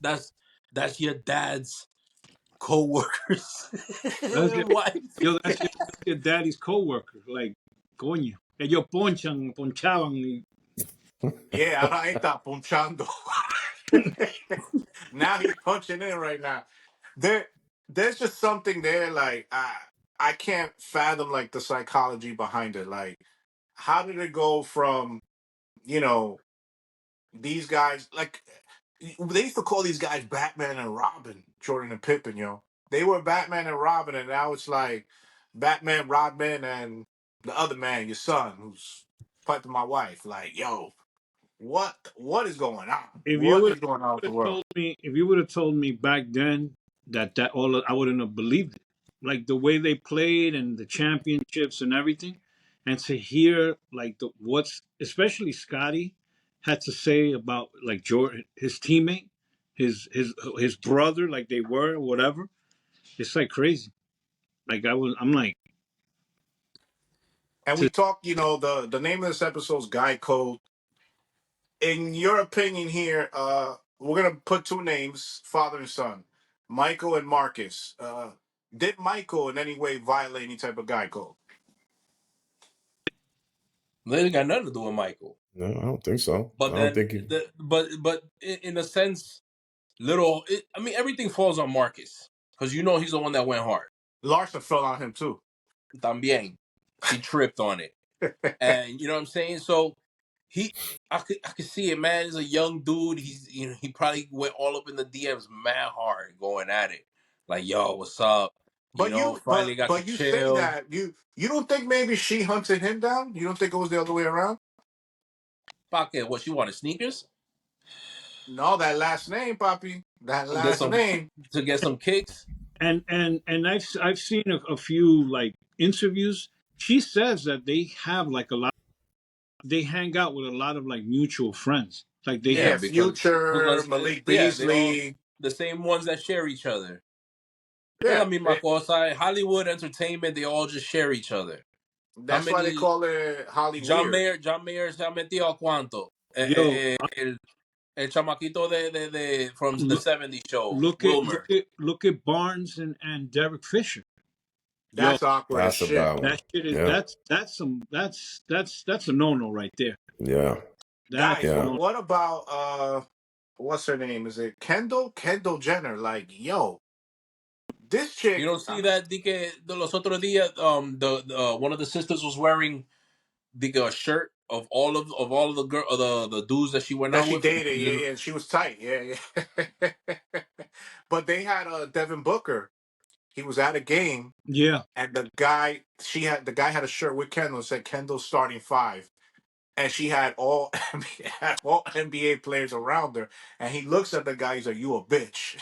your dad's co-workers That's your, wife. yo, that's your daddy's coworker. Like, coño. Ellos ponchaban. Yeah, I ain't that punchando. Now he's punching in right now. There, there's just something there. Like I can't fathom like the psychology behind it. Like, how did it go from you know these guys like they used to call these guys Batman and Robin, Jordan and Pippen, They were Batman and Robin, and now it's like Batman, Robin, and the other man, your son, who's piping my wife. Like, yo, what is going on? If you What would is going on with the have world? told me, if you would have told me back then that all, I wouldn't have believed it. Like the way they played and the championships and everything, and to hear like what's especially Scotty had to say about like Jordan, his teammate, his brother, like they were, whatever. It's like crazy. Like I'm like, And to, we talk, the name of this episode is Guy Code. In your opinion here, we're gonna put two names, father and son, Michael and Marcus. Did Michael in any way violate any type of Guy Code? They ain't got nothing to do with Michael. No, I don't think so. I But don't then, think he. but in a sense, I mean, everything falls on Marcus because he's the one that went hard. Larson fell on him too. También, he tripped on it, and you know what I'm saying. So I could see it, man. He's a young dude. He probably went all up in the DMs, mad hard, going at it, like, yo, what's up? But you, but Finally got to but you say chill. that you don't think maybe she hunted him down? You don't think it was the other way around? Pocket, what she wanted sneakers No, that last name, Poppy. That to get last some name. kicks. and I've seen a few like interviews. She says that they have like a lot. They hang out with a lot of like mutual friends. Like they Yeah, have. Yeah, because Future, Malik they all Beasley. the same ones that share each other. Es la Yeah, misma cosa. Hollywood entertainment, they all just share each other. How that's why they many call it Holly Weird. John Mayer se ha metido a cuánto? Yo, El chamaquito de from the look, 70s show, Wilmer. look at Barnes and Derek Fisher. Yo, That's awkward as That's a shit. bad one. that shit is Yeah, that's a no right there. yeah, That's Guys, a yeah. no. what about what's her name? Is it Kendall? Kendall Jenner. Like, yo, this You chick. don't see that de los otros días the one of the sisters was wearing a shirt of all of the girl the dudes that she went That out she with. dated, yeah, yeah, she was tight, yeah, yeah. But they had Devin Booker. He was at a game, Yeah, and the guy had a shirt with Kendall that said Kendall's starting five, and she had all NBA players around her, and he looks at the guy, he's like, "You a bitch."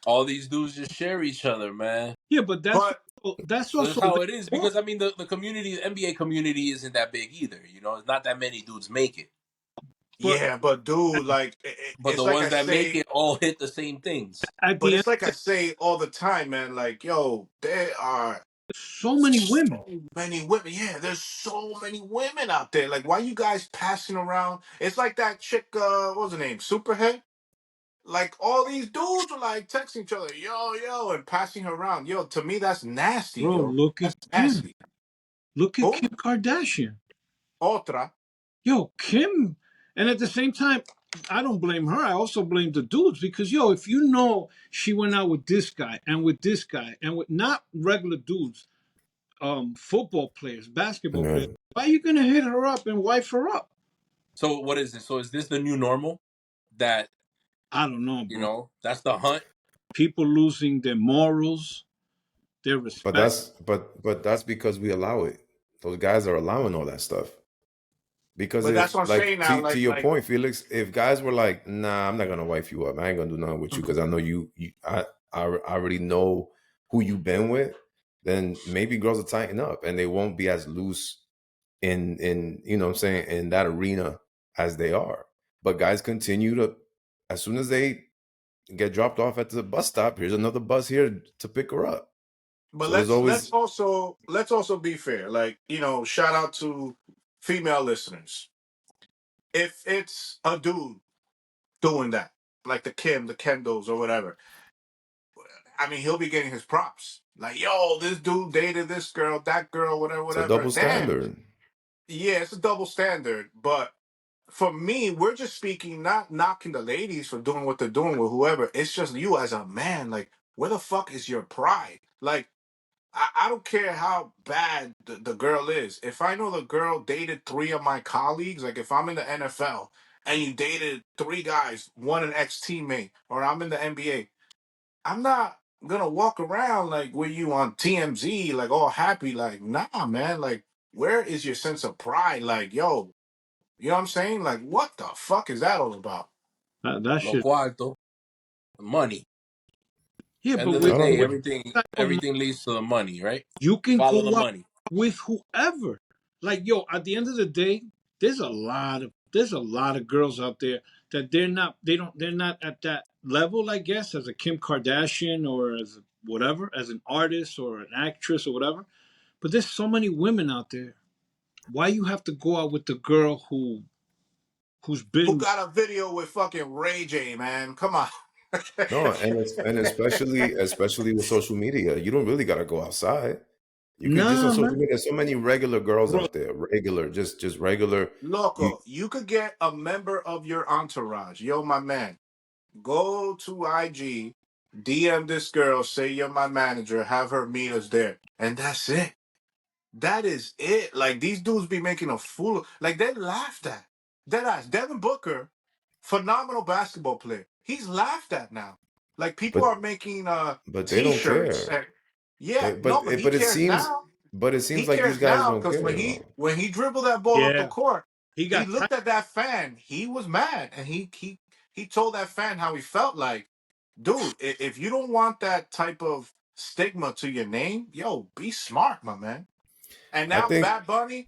All these dudes just share each other, man. yeah, but But that's That's also how their it is fault. because I mean the NBA community isn't that big either. It's not that many dudes make it. But Yeah, but dude, like But it's the like I ones that make say, it all hit the same things. at but the end, it's like I say all the time, man. Like, yo, there are so many women. so many women. Yeah, there's so many women out there. Like, why you guys passing around? It's like that chick. What was her name? Superhead. Like all these dudes were like texting each other, yo, yo, and passing her around. Yo, to me, that's nasty, Bro, yo. look at That's Kim. nasty. Look at Who? Kim Kardashian. Otra. Yo, Kim. And at the same time, I don't blame her. I also blame the dudes because, yo, if you know she went out with this guy and with this guy and with not regular dudes, football players, basketball players, Yeah. why are you going to hit her up and wife her up? So what is this? So is this the new normal? That I don't know, bro. that's the hunt. People losing their morals, their But respect. that's because we allow it. Those guys are allowing all that stuff. Because But that's what if I'm saying like now. to your point, Felix, if guys were like, nah, I'm not gonna wife you up. I ain't gonna do nothing with you because I know I already know who you've been with, then maybe girls will tighten up and they won't be as loose in you know what I'm saying, in that arena as they are. But guys continue to, as soon as they get dropped off at the bus stop, here's another bus here to pick her up. But So there's let's always also be fair. Like, shout out to female listeners. If it's a dude doing that, like the Kim, the Kendalls, or whatever, I mean, he'll be getting his props. Like, yo, this dude dated this girl, that girl, whatever, it's a whatever. double Damn. standard. Yeah, it's a double standard. But for me, we're just speaking, not knocking the ladies for doing what they're doing with whoever. It's just you as a man. Like, where the fuck is your pride? Like, I don't care how bad the girl is. If I know the girl dated three of my colleagues, like if I'm in the NFL and you dated three guys, one an ex teammate, or I'm in the NBA, I'm not gonna walk around like with you on TMZ, like all happy, like, nah, man, like, where is your sense of pride? Like, yo, you know what I'm saying? Like, what the fuck is that all about? That Lo shit. cuarto, money. Yeah, End but of with, the I don't day, with know. everything that type of money, everything leads to the money, right? you can Follow the go out money. with whoever. Like, yo, at the end of the day, there's a lot of girls out there that they're not at that level, I guess, as a Kim Kardashian or as whatever, as an artist or an actress or whatever. But there's so many women out there. Why you have to go out with the girl who's Who been got a video with fucking Ray J, man? Come on. No, and especially with social media, you don't really gotta go outside. You could just on nah, social man, media. There's so many regular girls bro? out there, regular, just regular. You Loco, you could get a member of your entourage. Yo, my man, go to IG, DM this girl, say you're my manager, have her meet us there. And that's it. That is it. Like, these dudes be making a fool like, they laughed at. Deadass. Devin Booker, phenomenal basketball player. He's laughed at now. Like, people but are making but they don't t-shirts. care. And, yeah, no, but he But cares now. it He seems like these cares guys now don't because care when though. he dribbled that ball up the Yeah, court, he he got tight. looked at that fan. He was mad, and he told that fan how he felt. Like, dude, if you don't want that type of stigma to your name, yo, be smart, my man. And I now think Bad Bunny,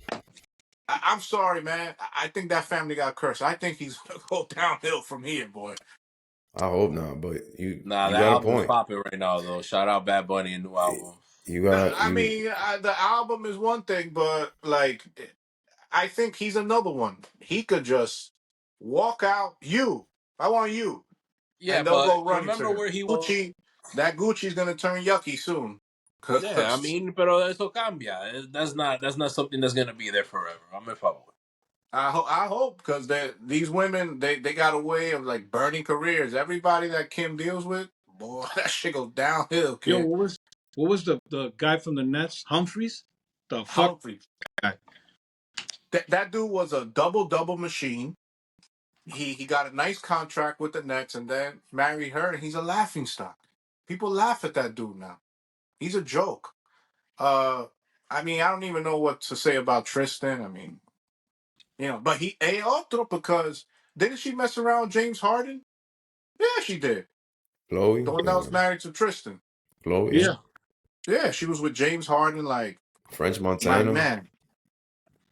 I'm sorry, man. I think that family got cursed. I think he's gonna go downhill from here, boy. I hope not, but Nah, you that got a album's point. popping right now though. Shout out Bad Bunny, a new album. You got I you. mean, the album is one thing, but like, I think he's another one. He could just walk out. You, I want you, Yeah, and they'll but go running to remember him. where he was. Gucci, that Gucci's gonna turn yucky soon. Yeah, I Cause mean, pero eso cambia. That's not something that's gonna be there forever. I'm a favor. I hope because these women they got a way of like burning careers. Everybody that Kim deals with, boy, that shit goes downhill, Yo, kid. what was the guy from the Nets, Humphreys? The fuck Humphrey, guy. that dude was a double machine. He got a nice contract with the Nets and then married her, and he's a laughing stock. People laugh at that dude now. He's a joke. Uh, I mean, I don't even know what to say about Tristan. I mean, but he a otro because didn't she mess around with James Harden? Yeah, she did. The Chloe, one that was married to Tristan. Chloe, yeah. Yeah, Yeah, she was with James Harden. French Like Montana. man,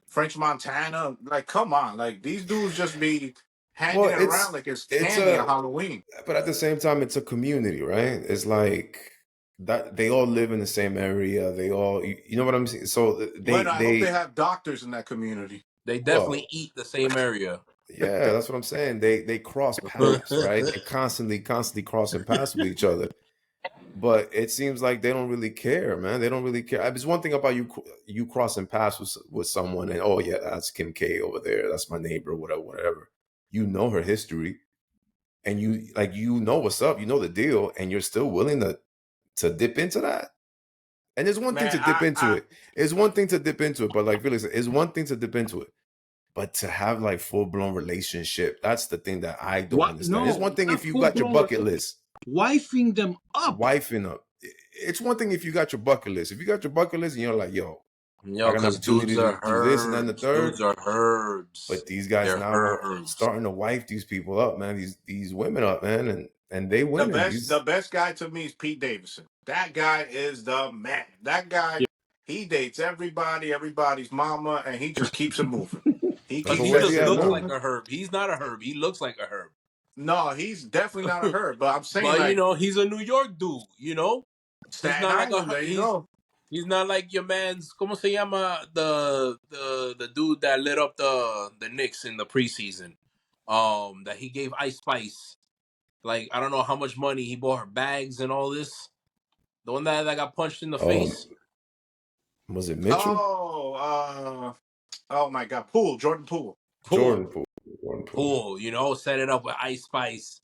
French Montana. Like, come on. Like, these dudes just be handing Well, it around like it's it's candy a on Halloween. but at the same time, it's a community, right? It's like that they all live in the same area. They all, you know what I'm saying? So Bueno, I hope they they have doctors in that community. They definitely well, eat the same area. yeah, that's what I'm saying. They cross paths, right? They're constantly crossing paths with each other. But it seems like they don't really care, man. They don't really care. It's one thing about you crossing paths with someone, and oh yeah, that's Kim K over there. That's my neighbor, whatever, whatever. You know her history, and you know what's up. You know the deal, and you're still willing to dip into that. And there's one thing Man, to dip into I it. It's one thing to dip into it, but like Felix said, it's one thing to dip into it. But to have like full blown relationship, that's the thing that I don't What? understand. It's No, one thing not if you full got your blown. bucket list, Wifing them up. wifing up. It's one thing if you got your bucket list. If you got your bucket list and you're like, yo, I Yo, got an because dudes opportunity to are do this and then the herbs. third. Dudes are herbs. But these guys They're now are herbs. starting to wife these people up, man. These women up, man, and they winning. the These best guy to me is Pete Davidson. That guy is the man. That guy, Yeah. he dates everybody, everybody's mama, and he just keeps it moving. He Because but keeps he that where's he just at shit looks now? like moving. a herb. He's not a herb. He looks like a herb. No, he's definitely not a herb. But I'm saying But you like know, he's a New York dude. You know, he's Staten not like Island. There you go. he's not like your man's. ¿Cómo se llama the dude that lit up the Knicks in the preseason? That he gave Ice Spice. Like I don't know how much money he bought her bags and all this. The one that got punched in the Um, face. was it Mitchell? Oh, oh my God, Poole, Jordan Poole. Pool. Jordan Poole. Jordan Poole. Pool, you know, set it up with Ice Spice,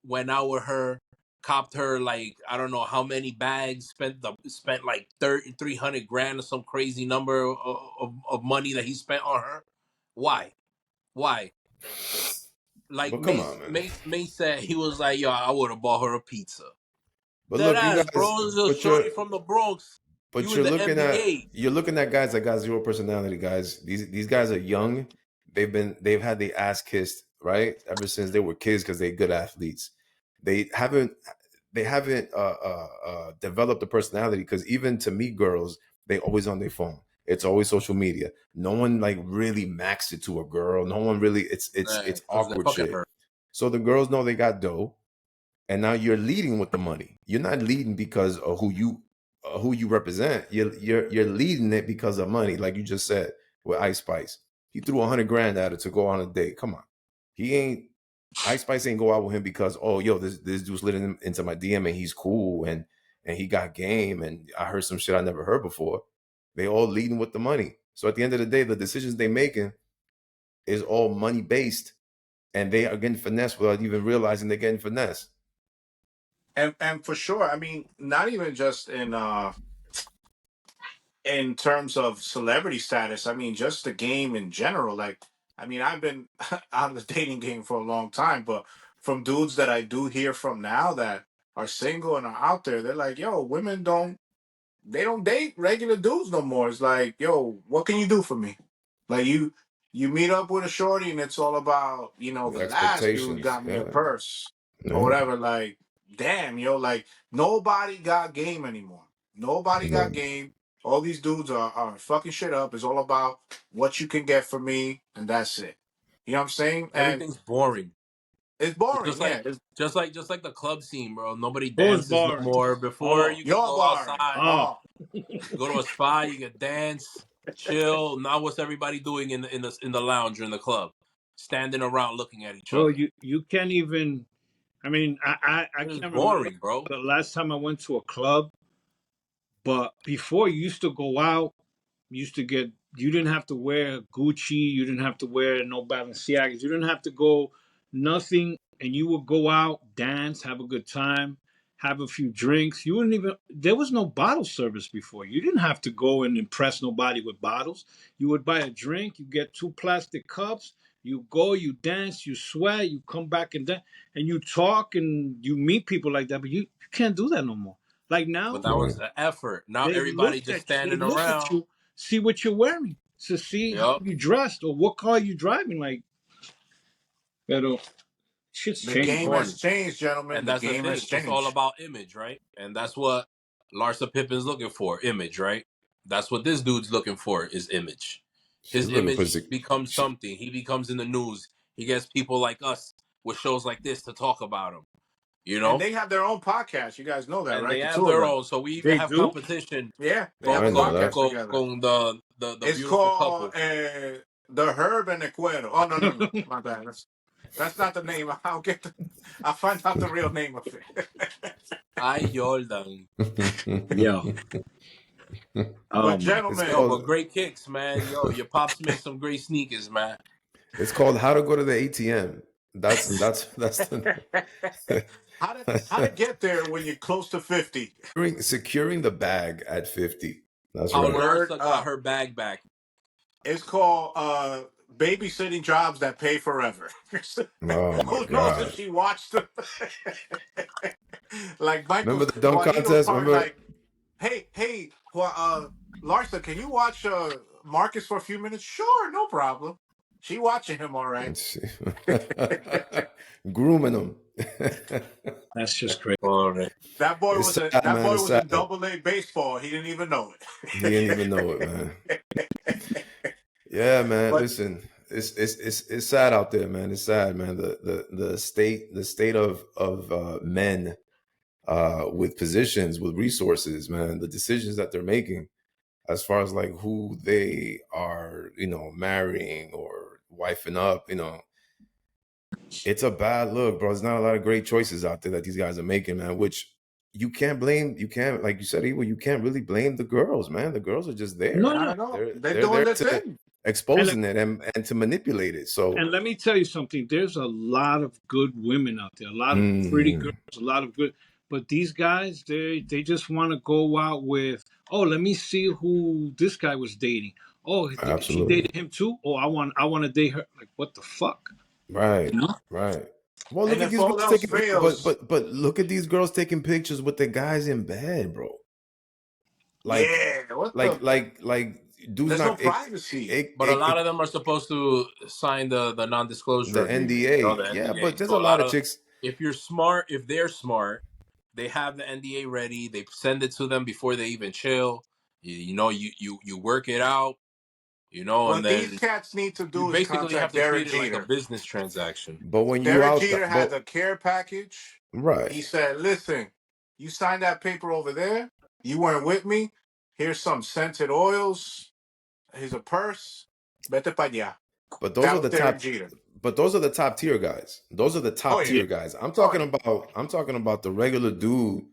went out with her, copped her like I don't know how many bags, spent like 300 grand or some crazy number of money that he spent on her. Why? Why? Like But come on, man. Mace said he was like, yo, I would have bought her a pizza. But Dead look, you ass, guys, bro. This is a but you're shorty from the Bronx. but You in you're the looking at NBA. you're looking at guys that got zero personality, guys. These guys are young. They've had the ass kissed, right? Ever since they were kids because they're good athletes. They haven't they haven't developed a personality because even to meet girls, they always on their phone. It's always social media. No one like really maxed it to a girl. No one really. It's Because they're awkward fucking shit. her. So the girls know they got dough, and now you're leading with the money. You're not leading because of who you represent. You're leading it because of money, like you just said with Ice Spice. He threw 100 grand at her to go on a date. Come on, he ain't. Ice Spice ain't go out with him because yo this dude slid into my DM and he's cool and he got game and I heard some shit I never heard before. They all leading with the money. So at the end of the day, the decisions they making is all money based, and they are getting finessed without even realizing they're getting finessed. And for sure, I mean, not even just in terms of celebrity status. I mean, just the game in general. Like, I mean, I've been out of the dating game for a long time, but from dudes that I do hear from now that are single and are out there, they're like, "Yo, women don't they don't date regular dudes no more. It's like, yo, what can you do for me? Like you meet up with a shorty and it's all about, The the last dude expectations, got me a yeah, purse or yeah. whatever. Like, damn, like nobody got game anymore. Nobody got No. game. All these dudes are fucking shit up. It's all about what you can get from me, and that's it. You know what I'm saying? And Everything's boring. it's It's boring, just yeah. like just like the club scene, bro. Nobody Who's dances no barring? more. Before Oh, you could You're go boring. outside, oh. Oh, go to a spa, you could dance, chill. Now what's everybody doing in the lounge or in the club? Standing around looking at each Bro, other. you can't even. I mean, I It's can't remember boring, bro. the last time I went to a club, but before you used to go out, used to get you didn't have to wear Gucci, you didn't have to wear no Balenciagas, you didn't have to go nothing, and you would go out, dance, have a good time, have a few drinks. You wouldn't even there was no bottle service before. You didn't have to go and impress nobody with bottles. You would buy a drink, you get two plastic cups, you go, you dance, you sweat, you come back and dance, and you talk and you meet people like that, but you can't do that no more. Like But now, that was the effort. Now they look everybody just at you. They standing look at around. you, see what you're wearing, to see how Yup. you dressed or what car you driving. Like, pero shit's the It's changed. game has corny. changed, gentlemen. And The that's the game has thing. It's all changed. about image, right? And that's what Larsa Pippen's looking for, image, right? That's what this dude's looking for is image. She's His looking for image becomes she, something. He becomes in the news. He gets people like us with shows like this to talk about him. You And know, they have their own podcast. You guys know that, and right? they The have two of their them. own. So we even They have do? competition Yeah, they have con, a I know con, that. podcast con, together. con the It's beautiful called couple. The Herb and the Cuero. Oh no, my bad. That's not the name. I'll find out the real name of it. Ay, Jordan. Yo. Oh But my. It's Yo, gentlemen, but called great kicks, man. Yo, your pops make some great sneakers, man. it's called How to Go to the ATM. That's the how to get there when you're close to 50? securing the bag at 50. That's How right. Word Larsa got up. her bag back. It's called babysitting jobs that pay forever. Oh my Who knows if God. she watched them? Like Remember Michael's the dunk Juanito's contest? part, Remember? like, hey, Larsa, can you watch Marcus for a few minutes? Sure, no problem. She watching him all right. Grooming them. That's just great. That boy It's was sad, that man. boy It's was in sad. double A baseball. He didn't even know He didn't even know it, man. it. Yeah, man. But Listen, it's sad out there, man. It's sad, man. The state of men with positions, with resources, man. The decisions that they're making as far as like who they are, marrying or wifing up, it's a bad look, bro. There's not a lot of great choices out there that these guys are making, man. Which you can't, like you said, Evo, you can't really blame the girls, man. The girls are just there. No, not no. at all. They're They're doing there their to thing. exposing it and to manipulate it. So, And let me tell you something. There's a lot of good women out there, a lot of pretty girls, mm, a lot of good. But these guys, they just want to go out with, oh, let me see who this guy was dating. Oh, she absolutely dated him too. Oh, I want to date her. Like, what the fuck? right, You know? right. Well, And look at if these all girls else taking fails, but look at these girls taking pictures with the guys in bed, bro. Like, yeah, what like, the? like, like, dude's There's no not privacy. But a lot of them are supposed to sign the non-disclosure the agreement, you know, NDA. the Yeah, NDA. but there's a So a lot lot of of, chicks. if you're smart, if they're smart, they have the NDA ready. They send it to them before they even chill. You work it out, and What these then cats need to you do is basically have contact to Derek treat it like a Jeter. business transaction. But when you Derek out, Jeter had but the care package. right. He said, "Listen, you signed that paper over there. You weren't with me. Here's some scented oils. Here's a purse. Vete para allá." But those That are was the Derek top. Jeter. But those are the top tier guys. Those are the Oh top yeah. tier guys. I'm Oh talking yeah. about. I'm talking about the regular dude.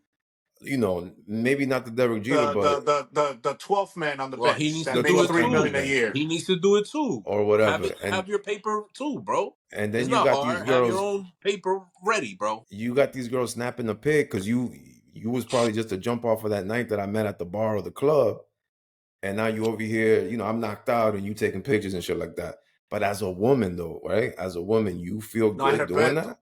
Maybe not the Derek Jeter, but The 12th man on the Well, he bench needs that to the do makes it 12th man on the $3 million too. a bench year. He needs to do it too. or Have whatever, it. Have your paper too, bro. and then It's you not got these hard. Have your girls. own paper ready, bro. You got these girls snapping the pic because you was probably just a jump off of that night that I met at the bar or the club, and now you over here. I'm knocked out, and you taking pictures and shit like that. But as a woman, though, right? As a woman, you feel No hay good doing respeto. that.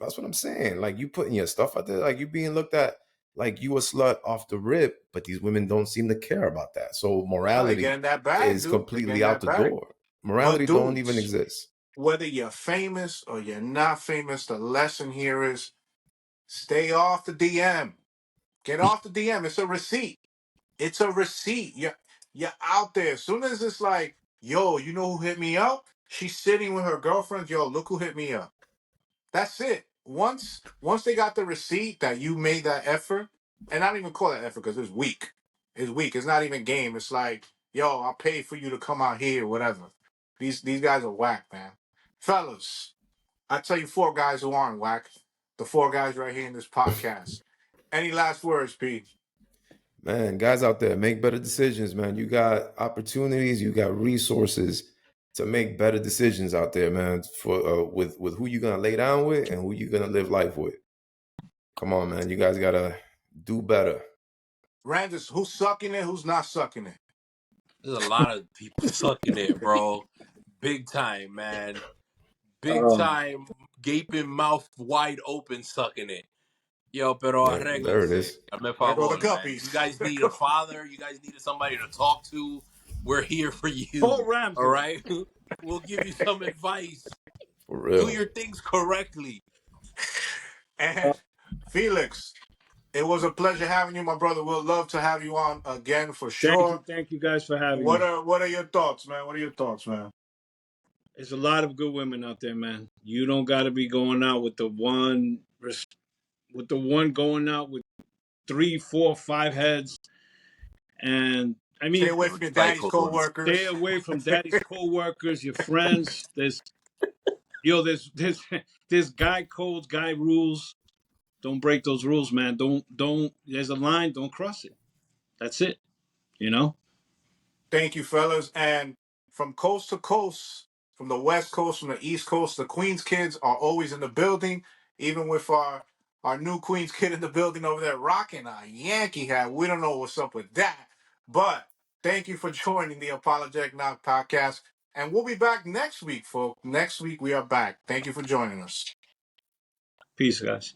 That's what I'm saying. Like you putting your stuff out there, like you being looked at like you a slut off the rip, but these women don't seem to care about that. So No, they morality getting that bag, is dude. They completely getting out that the bag. door. But Morality don't even dudes, exist. whether you're famous or you're not famous, the lesson here is stay off the DM. Get off the DM. It's a receipt. It's a receipt. You're out there. As soon as it's like, yo, you know who hit me up? She's sitting with her girlfriend. Yo, look who hit me up. That's it. Once they got the receipt that you made that effort, and I don't even call that effort because it's weak. It's weak. It's not even game. It's like, yo, I'll pay for you to come out here, whatever. These guys are whack, man. Fellas, I tell you four guys who aren't whack. The four guys right here in this podcast. Any last words, P? Man, guys out there, make better decisions, man. You got opportunities, you got resources to make better decisions out there, man. For with who you're gonna lay down with and who you're gonna live life with. Come on, man. You guys gotta do better. Randus, who's sucking it? Who's not sucking it? There's a lot of people sucking it, bro. Big time, man. Big Um, time, gaping mouth wide open, sucking it. Yo, pero There it arréglense. is. Hazme There go the favor, man. You guppies. guys need a father. You guys need somebody to talk to. We're here for Paul you. All Ramsey. right? We'll give you some advice. For Do real. your things correctly. And Felix, it was a pleasure having you, my brother. We'll love to have you on again for sure. Thank you guys for having me. What are your thoughts, man? What are your thoughts, man? There's a lot of good women out there, man. You don't got to be going out with the one going out with 3, 4, 5 heads. And I Stay mean, away from your daddy's Psycho ones. stay co-workers. away from daddy's co-workers, your friends. There's guy codes, guy rules. Don't break those rules, man. Don't. There's a line. Don't cross it. That's it. You know. Thank you, fellas. And from coast to coast, from the West Coast, from the East Coast, the Queens kids are always in the building. Even with our new Queens kid in the building over there rocking a Yankee hat. We don't know what's up with that. But thank you for joining the Apologetic Knock podcast. And we'll be back next week, folks. Next week we are back. Thank you for joining us. Peace, guys.